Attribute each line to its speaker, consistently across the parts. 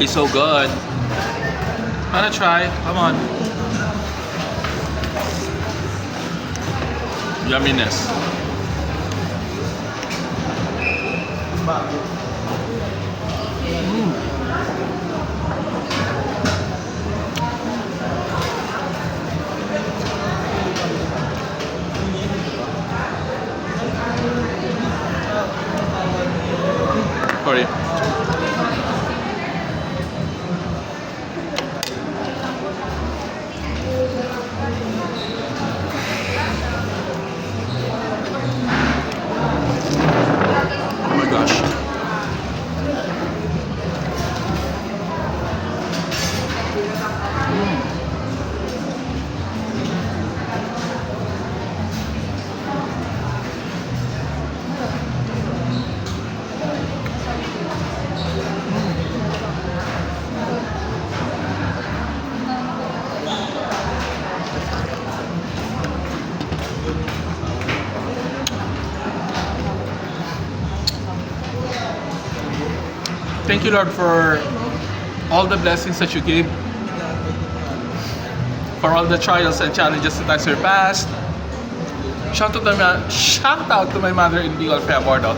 Speaker 1: It's so good. Wanna try? Come on. Yumminess. Sorry. Oh my gosh. Thank you, Lord, for all the blessings that you gave, for all the trials and challenges that I surpassed. Shout out to my mother in Bicol, Fea Bordo,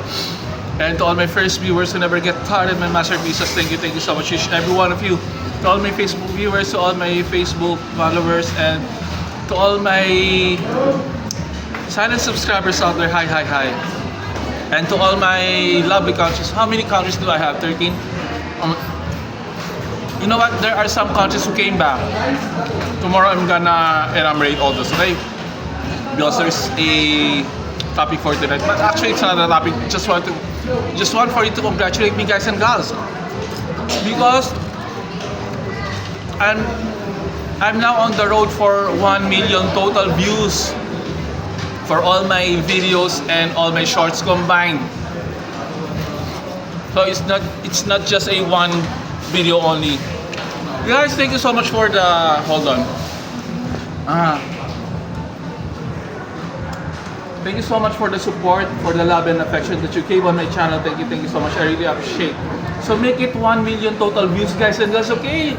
Speaker 1: and to all my first viewers who never get tired of my masterpieces. Thank you so much, each and every one of you. To all my Facebook viewers, to all my Facebook followers, and to all my silent subscribers out there, hi. And to all my lovely countries. How many countries do I have? 13? You know what? There are some countries who came back. Tomorrow I'm gonna enumerate all those, okay? Because there's a topic for tonight. But actually it's not a topic. Just want for you to congratulate me, guys and girls. Because I'm now on the road for 1 million total views for all my videos and all my shorts combined. So it's not just a one video only. Guys, thank you so much for the hold on. Thank you so much for the support, for the love and affection that you gave on my channel. Thank you so much. I really appreciate. So make it 1 million total views, guys and girls. Okay.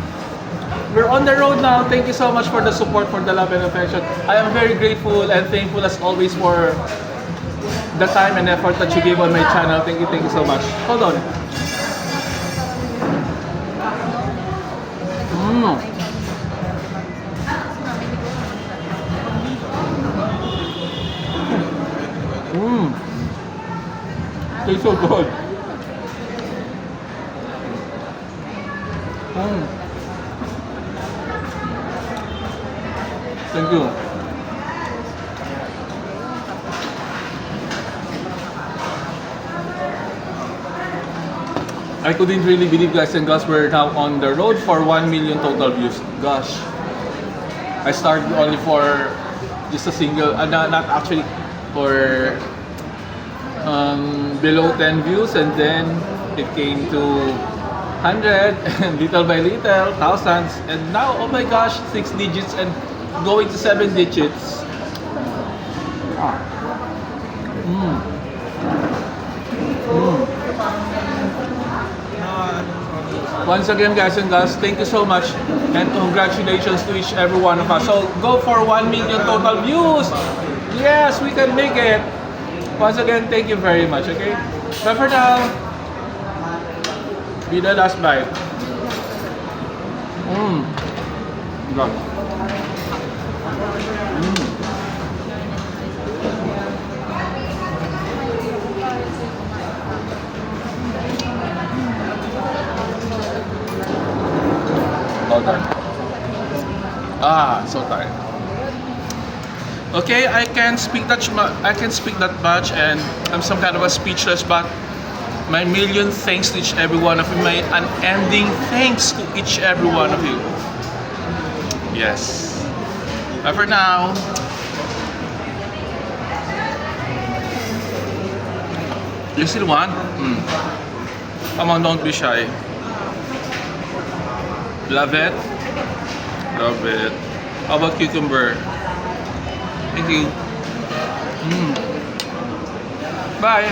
Speaker 1: We're on the road now. Thank you so much for the support, for the love and affection. I am very grateful and thankful as always for the time and effort that you gave on my channel. Thank you so much. Hold on. Tastes so good. Thank you. I couldn't really believe, guys and girls, we're now on the road for 1 million total views. Gosh. I started only for just a single, not actually for below 10 views, and then it came to 100 and little by little, thousands, and now, oh my gosh, 6 digits and going to 7 digits. Once again, guys and girls, thank you so much and congratulations to each every one of us. So go for 1 million total views. Yes, we can make it. Once again, thank you very much. Okay, bye for now. Be the last bite. God. All done. So tired. Okay, I can speak that much, and I'm some kind of a speechless, but my million thanks to each every one of you, my unending thanks to each every one of you. Yes. Bye for now. You still want? Come on, don't be shy. Love it? Love it. How about cucumber? Thank you. Bye.